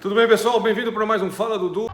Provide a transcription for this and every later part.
Tudo bem, pessoal? Bem-vindo para mais um Fala Dudu.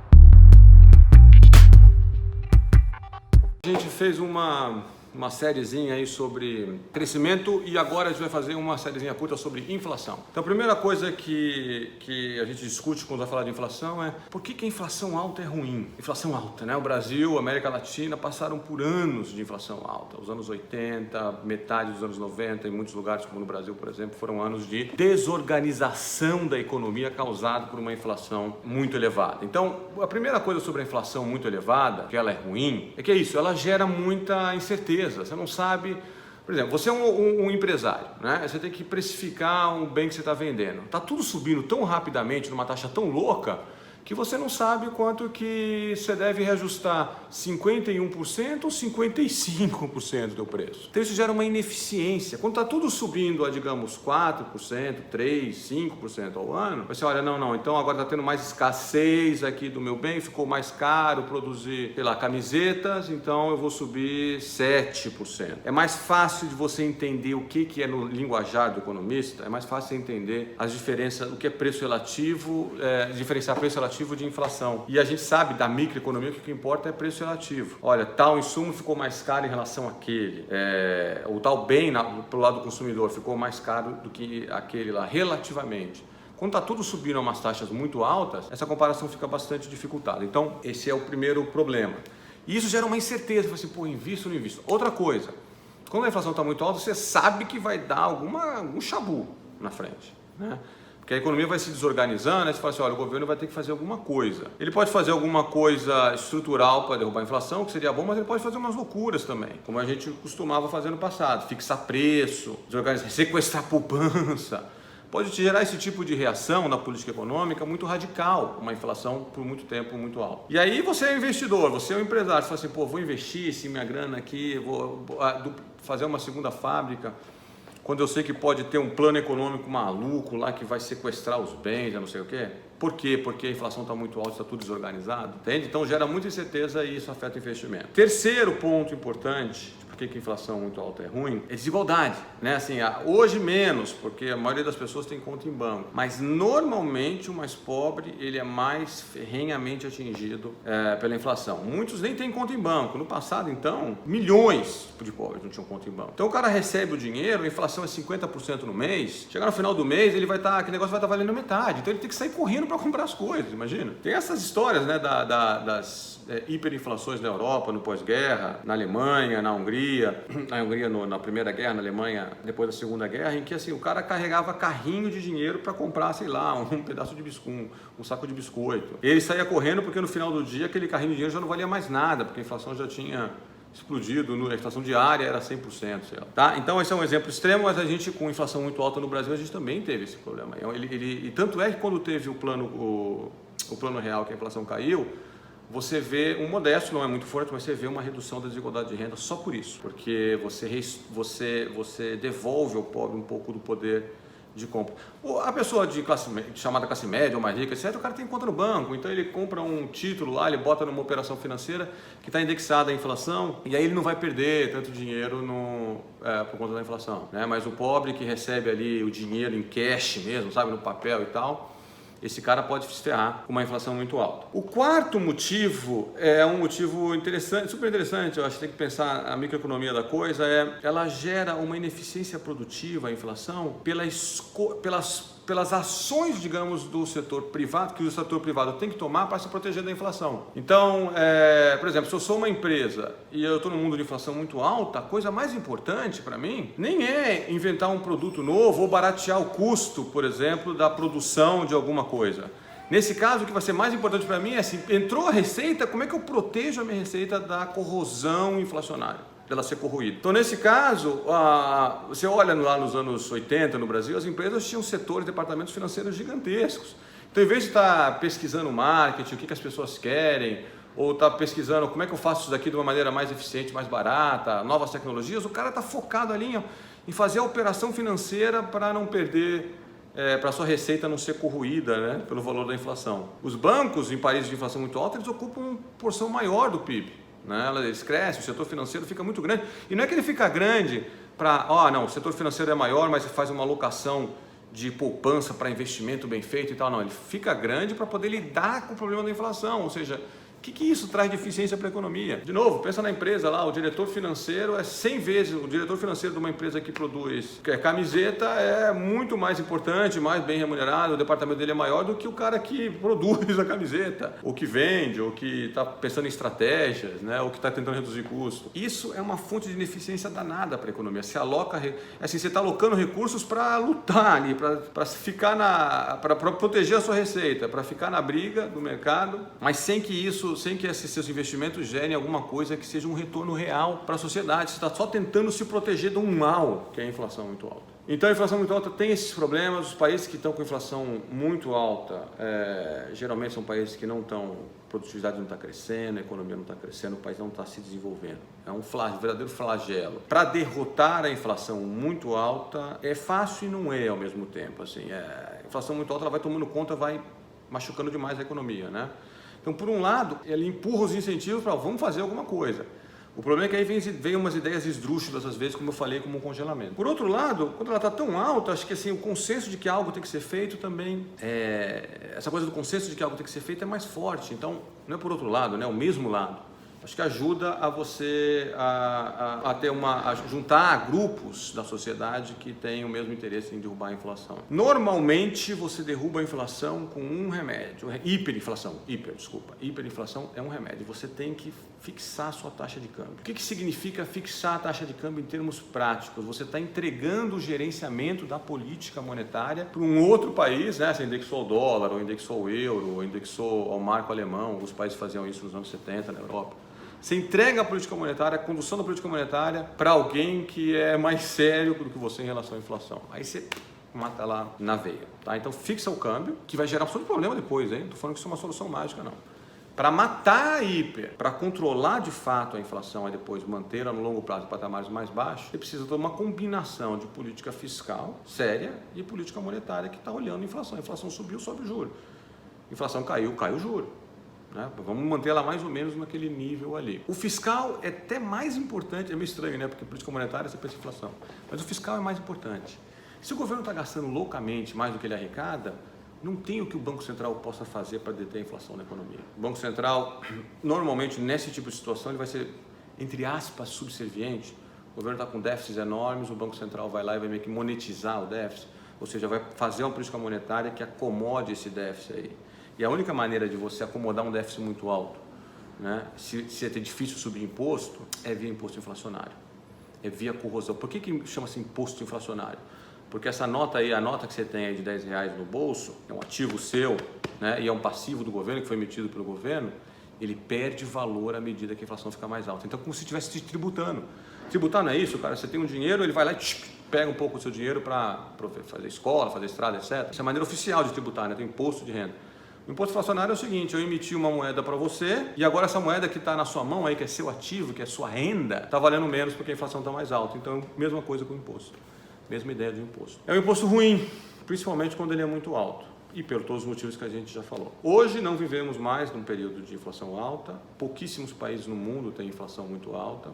A gente fez uma sériezinha aí sobre crescimento e agora a gente vai fazer uma sériezinha curta sobre inflação. Então a primeira coisa que a gente discute quando vai falar de inflação é por que a inflação alta é ruim? Inflação alta, né? O Brasil, a América Latina passaram por anos de inflação alta. Os anos 80, metade dos anos 90, em muitos lugares como no Brasil, por exemplo, foram anos de desorganização da economia causada por uma inflação muito elevada. Então a primeira coisa sobre a inflação muito elevada, que ela é ruim, é que é isso, ela gera muita incerteza. Você não sabe, por exemplo, você é um empresário, né? Você tem que precificar um bem que você está vendendo. Está tudo subindo tão rapidamente, numa taxa tão louca, que você não sabe quanto que você deve reajustar 51% ou 55% do preço. Então isso gera uma ineficiência. Quando está tudo subindo a, digamos, 4%, 3%, 5% ao ano, você olha, não, então agora está tendo mais escassez aqui do meu bem, ficou mais caro produzir, sei lá, camisetas, então eu vou subir 7%. É mais fácil de você entender o que é no linguajar do economista, é mais fácil entender as diferenças, o que é preço relativo, diferenciar preço relativo de inflação. E a gente sabe da microeconomia que o que importa é preço relativo. Olha, tal insumo ficou mais caro em relação àquele. O tal bem, pro lado do consumidor, ficou mais caro do que aquele lá, relativamente. Quando está tudo subindo a umas taxas muito altas, essa comparação fica bastante dificultada. Então, esse é o primeiro problema. E isso gera uma incerteza. Você fala assim, invisto ou não invisto? Outra coisa, quando a inflação está muito alta, você sabe que vai dar algum chabu na frente, né? Porque a economia vai se desorganizando, aí você fala assim, olha, o governo vai ter que fazer alguma coisa. Ele pode fazer alguma coisa estrutural para derrubar a inflação, que seria bom, mas ele pode fazer umas loucuras também, como a gente costumava fazer no passado, fixar preço, desorganizar, sequestrar a poupança. Pode te gerar esse tipo de reação na política econômica muito radical, uma inflação por muito tempo muito alta. E aí você é investidor, você é um empresário, você fala assim, vou investir esse minha grana aqui, vou fazer uma segunda fábrica, quando eu sei que pode ter um plano econômico maluco lá que vai sequestrar os bens, eu não sei o quê. Por quê? Porque a inflação está muito alta, está tudo desorganizado, entende? Então gera muita incerteza e isso afeta o investimento. Terceiro ponto importante, por que a inflação muito alta é ruim, é desigualdade, né? Assim, hoje menos, porque a maioria das pessoas tem conta em banco, mas normalmente o mais pobre, ele é mais ferrenhamente atingido pela inflação. Muitos nem têm conta em banco. No passado, então, milhões de pobres não tinham conta em banco. Então o cara recebe o dinheiro, a inflação é 50% no mês, chegar no final do mês, aquele negócio vai estar valendo metade, então ele tem que sair correndo para comprar as coisas, imagina. Tem essas histórias, né, das hiperinflações na Europa, no pós-guerra, na Alemanha, na Hungria, na Primeira Guerra, na Alemanha depois da Segunda Guerra, em que assim, o cara carregava carrinho de dinheiro para comprar, sei lá, um pedaço de biscoito, um saco de biscoito. Ele saía correndo porque no final do dia aquele carrinho de dinheiro já não valia mais nada, porque a inflação já tinha explodido, a inflação diária era 100%, sei lá, tá? Então esse é um exemplo extremo, mas a gente com inflação muito alta no Brasil, a gente também teve esse problema. E tanto é que quando teve o plano real, que a inflação caiu, você vê um modesto, não é muito forte, mas você vê uma redução da desigualdade de renda só por isso, porque você devolve ao pobre um pouco do poder de compra. A pessoa chamada classe média ou mais rica, etc., o cara tem conta no banco, então ele compra um título lá, ele bota numa operação financeira que está indexada à inflação, e aí ele não vai perder tanto dinheiro por conta da inflação, né? Mas o pobre que recebe ali o dinheiro em cash mesmo, sabe, no papel e tal, esse cara pode se ferrar com uma inflação muito alta. O quarto motivo é um motivo interessante, super interessante, eu acho que tem que pensar a microeconomia da coisa, ela gera uma ineficiência produtiva, a inflação, pelas ações, digamos, do setor privado, que o setor privado tem que tomar para se proteger da inflação. Então, por exemplo, se eu sou uma empresa e eu estou num mundo de inflação muito alta, a coisa mais importante para mim nem é inventar um produto novo ou baratear o custo, por exemplo, da produção de alguma coisa. Nesse caso, o que vai ser mais importante para mim é assim, entrou a receita, como é que eu protejo a minha receita da corrosão inflacionária? Dela ser corroída. Então, nesse caso, você olha lá nos anos 80 no Brasil, as empresas tinham setores, departamentos financeiros gigantescos. Então, em vez de estar pesquisando marketing, o que as pessoas querem, ou estar pesquisando como é que eu faço isso daqui de uma maneira mais eficiente, mais barata, novas tecnologias, o cara está focado ali em fazer a operação financeira para não perder, para a sua receita não ser corroída, né, pelo valor da inflação. Os bancos, em países de inflação muito alta, eles ocupam uma porção maior do PIB. Né? Eles crescem, o setor financeiro fica muito grande. E não é que ele fica grande para, não, o setor financeiro é maior, mas você faz uma alocação de poupança para investimento bem feito e tal, não, ele fica grande para poder lidar com o problema da inflação, ou seja, o que isso traz de eficiência para a economia? De novo, pensa na empresa lá, o diretor financeiro é 100 vezes, o diretor financeiro de uma empresa que produz camiseta é muito mais importante, mais bem remunerado, o departamento dele é maior do que o cara que produz a camiseta, ou que vende, ou que está pensando em estratégias, né, ou que está tentando reduzir custo. Isso é uma fonte de ineficiência danada para a economia. Se aloca, assim, você está alocando recursos para lutar ali, para ficar para proteger a sua receita, para ficar na briga do mercado, mas sem que esses seus investimentos gerem alguma coisa que seja um retorno real para a sociedade. Você está só tentando se proteger de um mal, que é a inflação muito alta. Então a inflação muito alta tem esses problemas. Os países que estão com inflação muito alta, geralmente são países que não estão, a produtividade não está crescendo, a economia não está crescendo, o país não está se desenvolvendo. É um verdadeiro flagelo. Para derrotar a inflação muito alta é fácil e não é ao mesmo tempo. Assim, a inflação muito alta ela vai tomando conta, vai machucando demais a economia, né? Então, por um lado, ele empurra os incentivos para vamos fazer alguma coisa. O problema é que aí vem umas ideias esdrúxulas, às vezes, como eu falei, como um congelamento. Por outro lado, quando ela está tão alta, acho que assim, o consenso de que algo tem que ser feito também, essa coisa do consenso de que algo tem que ser feito é mais forte. Então, não é por outro lado, né? É o mesmo lado. Acho que ajuda a você a juntar grupos da sociedade que têm o mesmo interesse em derrubar a inflação. Normalmente você derruba a inflação com um remédio, hiperinflação é um remédio. Você tem que fixar a sua taxa de câmbio. O que significa fixar a taxa de câmbio em termos práticos? Você está entregando o gerenciamento da política monetária para um outro país, né? Você indexou o dólar, ou indexou o euro, ou indexou o marco alemão. Os países faziam isso nos anos 70 na Europa. Você entrega a política monetária, a condução da política monetária para alguém que é mais sério do que você em relação à inflação. Aí você mata lá na veia, tá? Então fixa o câmbio, que vai gerar absoluto problema depois, hein? Não estou falando que isso é uma solução mágica, não. Para matar a hiper, para controlar de fato a inflação e depois mantê-la no longo prazo em patamares mais baixos, você precisa ter uma combinação de política fiscal séria e política monetária que está olhando a inflação. A inflação subiu, sobe o juro. A inflação caiu, cai o juro. Né? Vamos manter ela mais ou menos naquele nível ali. O fiscal é até mais importante, é meio estranho, né? Porque política monetária você pensa em inflação, mas o fiscal é mais importante. Se o governo está gastando loucamente mais do que ele arrecada, não tem o que o Banco Central possa fazer para deter a inflação na economia. O Banco Central, normalmente nesse tipo de situação, ele vai ser, entre aspas, subserviente. O governo está com déficits enormes, o Banco Central vai lá e vai meio que monetizar o déficit, ou seja, vai fazer uma política monetária que acomode esse déficit aí. E a única maneira de você acomodar um déficit muito alto, né, se é difícil subir imposto, é via imposto inflacionário, é via corrosão. Por que chama-se imposto inflacionário? Porque essa nota aí, a nota que você tem aí de R$10 no bolso, é um ativo seu, né, e é um passivo do governo, que foi emitido pelo governo, ele perde valor à medida que a inflação fica mais alta. Então, como se estivesse te tributando. Tributar não é isso, cara. Você tem um dinheiro, ele vai lá e pega um pouco do seu dinheiro para fazer escola, fazer estrada, etc. Essa é a maneira oficial de tributar, né? Tem imposto de renda. O imposto inflacionário é o seguinte: eu emiti uma moeda para você e agora essa moeda que está na sua mão aí, que é seu ativo, que é sua renda, está valendo menos porque a inflação está mais alta. Então, mesma coisa com o imposto. Mesma ideia de imposto. É um imposto ruim, principalmente quando ele é muito alto. E por todos os motivos que a gente já falou. Hoje não vivemos mais num período de inflação alta. Pouquíssimos países no mundo têm inflação muito alta.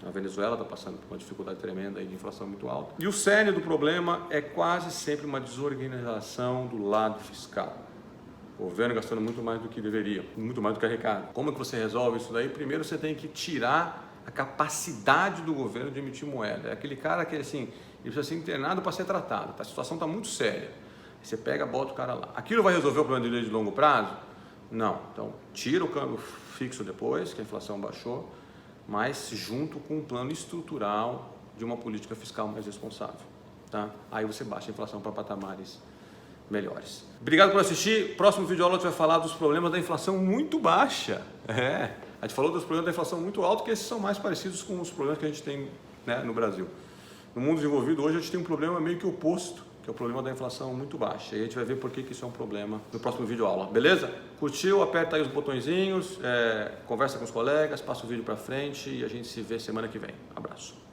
A Venezuela está passando por uma dificuldade tremenda aí de inflação muito alta. E o cerne do problema é quase sempre uma desorganização do lado fiscal. O governo gastando muito mais do que deveria, muito mais do que arrecada. Como é que você resolve isso daí? Primeiro você tem que tirar a capacidade do governo de emitir moeda. É aquele cara que assim, ele precisa ser internado para ser tratado. A situação está muito séria. Você pega, bota o cara lá. Aquilo vai resolver o problema dele de longo prazo? Não. Então, tira o câmbio fixo depois, que a inflação baixou, mas junto com um plano estrutural de uma política fiscal mais responsável. Tá? Aí você baixa a inflação para patamares melhores. Obrigado por assistir. Próximo vídeo aula a gente vai falar dos problemas da inflação muito baixa. A gente falou dos problemas da inflação muito alta, que esses são mais parecidos com os problemas que a gente tem, né, no Brasil. No mundo desenvolvido hoje a gente tem um problema meio que oposto, que é o problema da inflação muito baixa. E a gente vai ver por que isso é um problema no próximo vídeo aula. Beleza? Curtiu? Aperta aí os botõezinhos, conversa com os colegas, passa o vídeo para frente e a gente se vê semana que vem. Abraço.